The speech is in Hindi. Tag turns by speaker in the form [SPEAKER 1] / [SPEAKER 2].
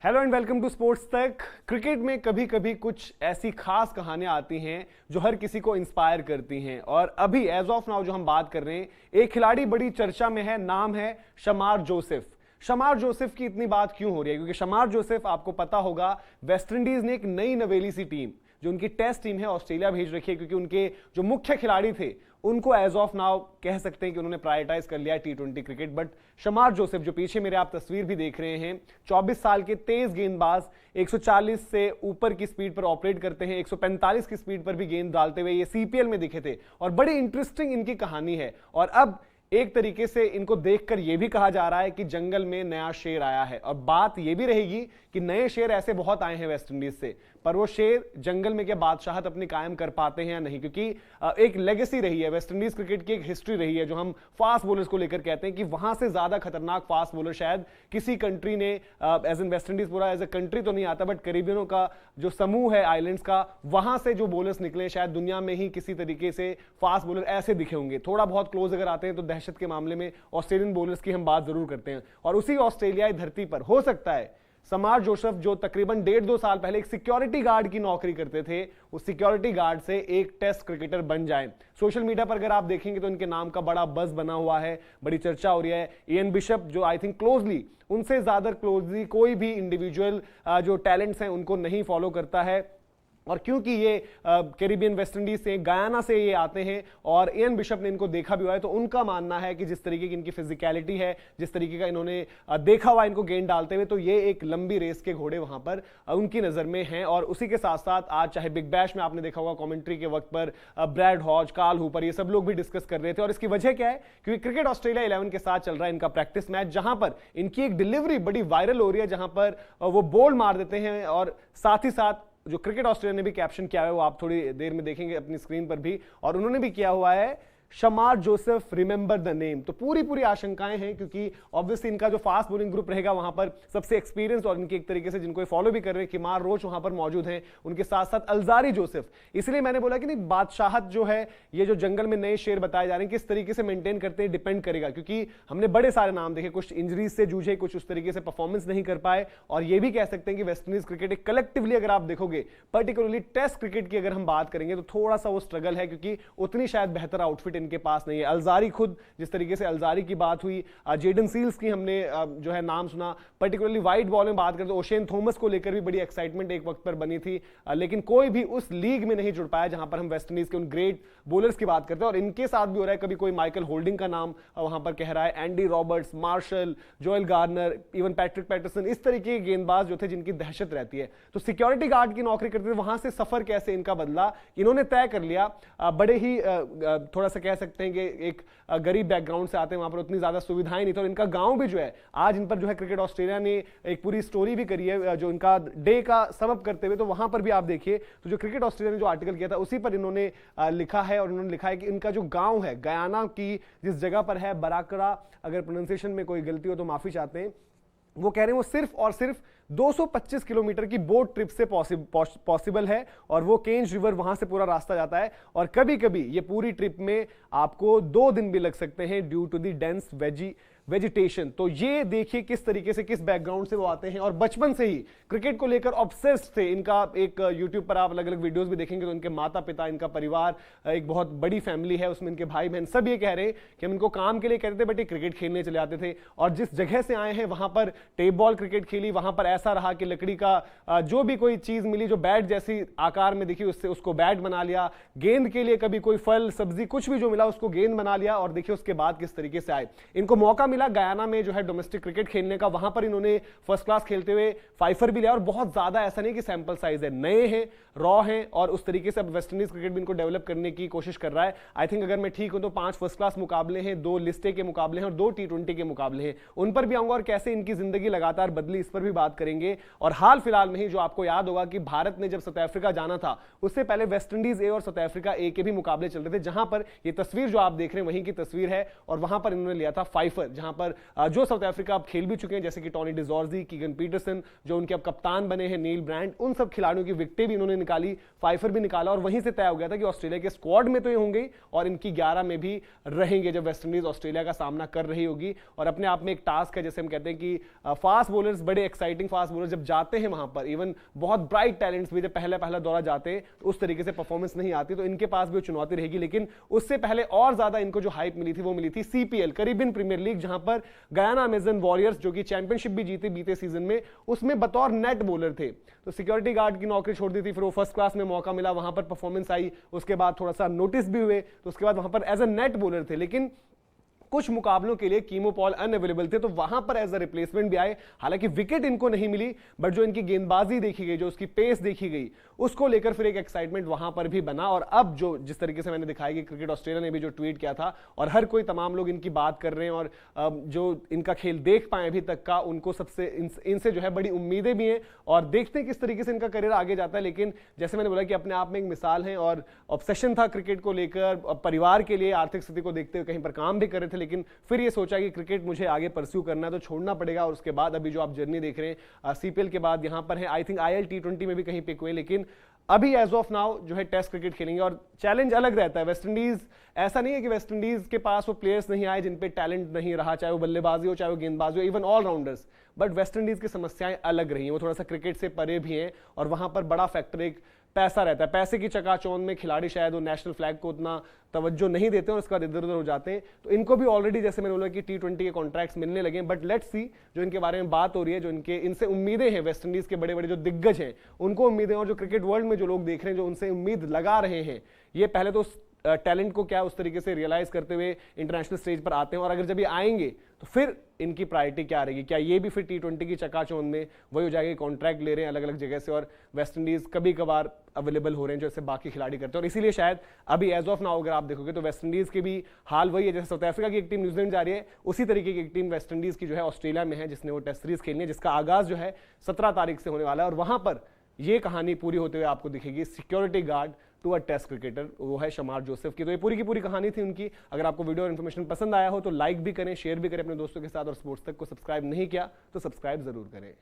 [SPEAKER 1] Hello and welcome to sports Tak. Cricket में कभी कभी कुछ ऐसी खास कहानियां आती हैं जो हर किसी को इंस्पायर करती हैं और अभी एज ऑफ नाउ जो हम बात कर रहे हैं, एक खिलाड़ी बड़ी चर्चा में है, नाम है शमार जोसेफ। शमार जोसेफ की इतनी बात क्यों हो रही है? क्योंकि शमार जोसेफ, आपको पता होगा, वेस्टइंडीज ने एक नई नवेली सी टीम जो उनकी टेस्ट टीम है ऑस्ट्रेलिया भेज रखी है, क्योंकि उनके जो मुख्य खिलाड़ी थे उनको एज ऑफ नाउ कह सकते हैं कि उन्होंने प्रायोरिटाइज कर लिया टी20 क्रिकेट। बट शमार जोसेफ, जो पीछे मेरे आप तस्वीर भी देख रहे हैं, 24 साल के तेज गेंदबाज, 140 से ऊपर की स्पीड पर ऑपरेट करते हैं, 145 की स्पीड पर भी गेंद डालते हुए ये सीपीएल में दिखे थे और बड़ी इंटरेस्टिंग इनकी कहानी है। और अब एक तरीके से इनको देखकर यह भी कहा जा रहा है कि जंगल में नया शेर आया है। और बात यह भी रहेगी कि नए शेर ऐसे बहुत आए हैं वेस्टइंडीज से, पर वो शेर जंगल में क्या बादशाहत अपनी कायम कर पाते हैं या नहीं? क्योंकि एक लेगेसी रही है वेस्टइंडीज क्रिकेट की, एक हिस्ट्री रही है जो हम फास्ट बॉलर्स को लेकर कहते हैं कि वहां से ज्यादा खतरनाक फास्ट बॉलर शायद किसी कंट्री ने, एज इन वेस्टइंडीज पूरा एज ए कंट्री तो नहीं आता, बट कैरिबियनों का जो समूह है आइलैंड्स का, वहां से जो बॉलर्स निकले शायद दुनिया में ही किसी तरीके से फास्ट बॉलर ऐसे दिखे होंगे। थोड़ा बहुत क्लोज अगर आते हैं तो दहशत के मामले में ऑस्ट्रेलियन बॉलर्स की हम बात जरूर करते हैं। और उसी ऑस्ट्रेलियाई धरती पर हो सकता है शमार जोसेफ, जो तकरीबन 1.5-2 साल पहले एक सिक्योरिटी गार्ड की नौकरी करते थे, उस सिक्योरिटी गार्ड से एक टेस्ट क्रिकेटर बन जाए। सोशल मीडिया पर अगर आप देखेंगे तो इनके नाम का बड़ा बज बना हुआ है, बड़ी चर्चा हो रही है। इयन बिशप, जो आई थिंक क्लोजली, उनसे ज्यादा क्लोजली कोई भी इंडिविजुअल जो टैलेंट्स हैं उनको नहीं फॉलो करता है। और क्योंकि ये कैरिबियन वेस्टइंडीज से, गयाना से ये आते हैं और इयन बिशप ने इनको देखा भी हुआ है, तो उनका मानना है कि जिस तरीके की इनकी फिजिकलिटी है, जिस तरीके का इन्होंने देखा हुआ इनको गेंद डालते हुए, तो ये एक लंबी रेस के घोड़े वहां पर उनकी नजर में हैं। और उसी के साथ साथ आज चाहे बिग बैश में आपने देखा होगा कमेंट्री के वक्त पर ब्रैड हॉज, कार्ल हूपर, ये सब लोग भी डिस्कस कर रहे थे। और इसकी वजह क्या है? क्योंकि क्रिकेट ऑस्ट्रेलिया 11 के साथ चल रहा है इनका प्रैक्टिस मैच, जहां पर इनकी एक डिलीवरी बड़ी वायरल हो रही है, जहां पर वो बोल्ड मार देते हैं। और साथ ही साथ जो क्रिकेट ऑस्ट्रेलिया ने भी कैप्शन किया है, वो आप थोड़ी देर में देखेंगे अपनी स्क्रीन पर भी, और उन्होंने भी किया हुआ है, शमार जोसेफ रिमेंबर द नेम। तो पूरी आशंकाएं हैं, क्योंकि ऑब्वियसली इनका जो फास्ट बॉलिंग ग्रुप रहेगा वहां पर सबसे एक्सपीरियंस, और इनके एक तरीके से जिनको फॉलो भी कर रहे हैं, किमार रोच वहां पर मौजूद हैं, उनके साथ साथ अल्जारी जोसेफ। इसलिए मैंने बोला कि नहीं, बादशाहत जो है, ये जो जंगल में नए शेर बताए जा रहे हैं, किस तरीके से मेंटेन करते हैं डिपेंड करेगा। क्योंकि हमने बड़े सारे नाम देखे, कुछ इंजरीज से जूझे, कुछ उस तरीके से परफॉर्मेंस नहीं कर पाए। और ये भी कह सकते हैं कि वेस्टइंडीज क्रिकेट कलेक्टिवली अगर आप देखोगे, पर्टिकुलरली टेस्ट क्रिकेट की अगर हम बात करेंगे, तो थोड़ा सा वो स्ट्रगल है, क्योंकि उतनी शायद बेहतर आउटफिट इनके पास नहीं है। अल्जारी खुद, जिस तरीके से अल्जारी की बात हुई, जेडन सील्स की हमने जो है नाम सुना, पर्टिकुलरली वाइट बॉल में बात करें तो ओशेन थॉमस को लेकर भी बड़ी एक्साइटमेंट एक वक्त पर बनी थी, लेकिन कोई भी उस लीग में नहीं जुड़ पाया जहां पर हम वेस्टइंडीज के उन ग्रेट बॉलर्स की बात करते हैं। और इनके साथ भी हो रहा है, कभी कोई माइकल होल्डिंग का नाम वहां पर कह रहा है, Andy Roberts, Marshall, Joel Garner, even Patrick Patterson, इस तरीके के गेंदबाज जो थे जिनकी दहशत रहती है। तो सिक्योरिटी गार्ड की नौकरी करते थे, वहां से सफर कैसे इनका बदला, इन्होंने तय कर लिया। बड़े ही थोड़ा सा कह सकते हैं कि एक गरीब बैकग्राउंड से आते हैं, वहां पर उतनी ज्यादा सुविधाएं नहीं थी। और इनका गांव भी जो है, आज इन पर जो है क्रिकेट ऑस्ट्रेलिया ने एक पूरी स्टोरी भी करी है, जो इनका डे का सबब करते हुए, तो वहां पर भी आप देखिए, तो जो क्रिकेट ऑस्ट्रेलिया ने जो आर्टिकल किया था उसी पर इन्होंने लिखा है। और उन्होंने लिखा है कि इनका जो गांव है, गयाना की जिस जगह पर है, बराकरा, अगर प्रोनाउंसिएशन में कोई गलती हो तो माफी चाहते हैं, वो कह रहे हैं वो सिर्फ और सिर्फ 225 किलोमीटर की बोट ट्रिप से पॉसिबल है। और वो केंज रिवर, वहां से पूरा रास्ता जाता है। और कभी कभी ये पूरी ट्रिप में आपको 2 दिन भी लग सकते हैं, due to the dense vegetation. तो ये देखिए किस तरीके से, किस बैकग्राउंड से वो आते हैं, और बचपन से ही क्रिकेट को लेकर ऑब्सेस्ड थे। इनका एक यूट्यूब पर आप अलग अलग वीडियोस भी देखेंगे तो इनके माता पिता, इनका परिवार, एक बहुत बड़ी फैमिली है, उसमें इनके भाई बहन, सब ये कह रहे हैं कि हम इनको काम के लिए कहते थे, बट ये क्रिकेट खेलने चले आते थे। और जिस जगह से आए हैं वहां पर टेप बॉल क्रिकेट खेली, वहां पर ऐसा रहा कि लकड़ी का जो भी कोई चीज मिली जो बैट जैसी आकार में दिखी, उससे उसको बैट बना लिया। गेंद के लिए कभी कोई फल सब्जी कुछ भी जो मिला उसको गेंद बना लिया। और देखिए उसके बाद किस तरीके से आए। इनको मौका मिला गयाना में जो है डोमेस्टिक क्रिकेट खेलने का, वहां पर इन्होंने फर्स्ट क्लास खेलते हुए फाइफर भी लिया। और बहुत ज्यादा ऐसा नहीं कि सैंपल साइज है, नए हैं, रॉ हैं, और उस तरीके से अब वेस्टइंडीज क्रिकेट भी इनको डेवलप करने की कोशिश कर रहा है। आई थिंक अगर मैं ठीक हूं तो 5 फर्स्ट क्लास मुकाबले हैं, 2 लिस्टे के मुकाबले हैं और 2 टी20 के मुकाबले हैं। उन पर भी आऊंगा और कैसे इनकी जिंदगी लगातार बदली, इस पर भी बात करेंगे। और हाल फिलहाल में ही जो आपको याद होगा कि भारत ने जब साउथ अफ्रीका जाना था, उससे पहले वेस्टइंडीज ए और साउथ अफ्रीका ए के भी मुकाबले चल रहे थे, जहां पर ये तस्वीर जो आप देख रहे हैं वहीं की तस्वीर है। और वहां पर इन्होंने लिया था फाइफर, जहां पर जो साउथ अफ्रीका अब खेल भी चुके हैं, जैसे कि टॉनी डिजॉर्जी, कीगन पीटरसन जो उनके अब कप्तान बने हैं, नील ब्रांड, उन सब खिलाड़ियों की विकेटें भी इन्होंने निकाली, फाइफर भी निकाला और वहीं से तय हो गया था कि ऑस्ट्रेलिया के स्क्वाड में तो ये होंगे और इनकी 11 में भी रहेंगे जब वेस्टइंडीज ऑस्ट्रेलिया का सामना कर रही होगी। और अपने आप में एक टास्क है, जैसे हम कहते हैं कि फास्ट बॉलर्स, बड़े एक्साइटिंग फास्ट बॉलर्स जब जाते हैं वहां पर, इवन बहुत ब्राइट टैलेंट्स भी जब पहला दौरा जाते हैं तो उस तरीके से परफॉर्मेंस नहीं आती, तो इनके पास भी चुनौती रहेगी। लेकिन उससे पहले और ज्यादा इनको जो हाइप मिली थी वो मिली थी सीपीएल, कैरिबियन प्रीमियर लीग, जहां पर गयाना अमेजन वॉरियर्स जो कि चैंपियनशिप भी जीते बीते सीजन में, उसमें बतौर नेट बॉलर थे। तो सिक्योरिटी गार्ड की नौकरी छोड़ दी थी, फिर वो फर्स्ट क्लास में मौका मिला, वहां पर परफॉर्मेंस आई, उसके बाद थोड़ा सा नोटिस भी हुए, तो उसके बाद वहां पर एज अ नेट बॉलर थे। लेकिन कुछ मुकाबलों के लिए कीमो पॉल अनअवेलेबल थे, तो वहां पर एज अ रिप्लेसमेंट भी आए। हालांकि विकेट इनको नहीं मिली, बट जो इनकी गेंदबाजी देखी गई, जो उसकी पेस देखी गई, उसको लेकर फिर एक एक्साइटमेंट वहां पर भी बना। और अब जो जिस तरीके से मैंने दिखाया कि क्रिकेट ऑस्ट्रेलिया ने भी जो ट्वीट किया था और हर कोई, तमाम लोग इनकी बात कर रहे हैं और जो इनका खेल देख पाए अभी तक का, उनको सबसे इनसे जो है बड़ी उम्मीदें भी हैं और देखते हैं किस तरीके से इनका करियर आगे जाता है। लेकिन जैसे मैंने बोला कि अपने आप में एक मिसाल है और ऑब्सेशन था क्रिकेट को लेकर, परिवार के लिए आर्थिक स्थिति को देखते हुए कहीं पर काम भी कर रहे थे, लेकिन फिर ये सोचा कि क्रिकेट मुझे आगे परस्यू करना है तो छोड़ना पड़ेगा। और उसके बाद अभी जो आप जर्नी देख रहे हैं सीपीएल के बाद यहां पर है, आई थिंक आईएल T20 में भी कहीं पिक हुए, लेकिन अभी एज ऑफ नाउ जो है टेस्ट क्रिकेट खेलेंगे। और चैलेंज अलग रहता है, वेस्टइंडीज ऐसा नहीं है कि वेस्टइंडीज के पास वो प्लेयर्स नहीं आए जिन पे टैलेंट नहीं रहा, चाहे वो बल्लेबाजी हो, चाहे वो गेंदबाजी हो, इवन ऑलराउंडर्स, बट वेस्टइंडीज की समस्याएं अलग रही हैं, वो थोड़ा सा क्रिकेट से परे भी हैं और वहां पर बड़ा फैक्टर एक पैसा रहता है। पैसे की चकाचौंध में खिलाड़ी शायद वो नेशनल फ्लैग को उतना तवज्जो नहीं देते और उसके बाद इधर उधर हो जाते हैं। तो इनको भी ऑलरेडी, जैसे मैंने बोला कि T20 के कॉन्ट्रैक्ट्स मिलने लगे, बट लेट्स सी जो इनके बारे में बात हो रही है, जो इनसे उम्मीदें हैं, वेस्टइंडीज के बड़े बड़े जो दिग्गज हैं उनको उम्मीदें, और जो क्रिकेट वर्ल्ड में जो लोग देख रहे हैं जो उनसे उम्मीद लगा रहे हैं, ये पहले तो टैलेंट को क्या उस तरीके से रियलाइज करते हुए इंटरनेशनल स्टेज पर आते हैं, और अगर जब ये आएंगे तो फिर इनकी प्रायोरिटी क्या रहेगी, क्या ये भी फिर T20 की चकाचौंध में वही हो जाएगा, कॉन्ट्रैक्ट ले रहे हैं अलग अलग जगह से और वेस्टइंडीज कभी कभार अवेलेबल हो रहे हैं जैसे बाकी खिलाड़ी करते हैं। और इसीलिए शायद अभी एज ऑफ नाउ अगर आप देखोगे तो वेस्टइंडीज के भी हाल वही है, जैसे साउथ अफ्रीका की एक टीम न्यूजीलैंड जा रही है, उसी तरीके की एक टीम वेस्टइंडीज की जो है ऑस्ट्रेलिया में है, जिसने वो टेस्ट सीरीज खेलनी है, जिसका आगाज जो है 17 तारीख से होने वाला है। और वहां पर ये कहानी पूरी होते हुए आपको दिखेगी, security guard to a test cricketer, वो है शमार जोसेफ की। तो ये पूरी की पूरी कहानी थी उनकी। अगर आपको वीडियो और इन्फॉर्मेशन पसंद आया हो तो लाइक भी करें, शेयर भी करें अपने दोस्तों के साथ, और स्पोर्ट्स तक को सब्सक्राइब नहीं किया तो सब्सक्राइब जरूर करें।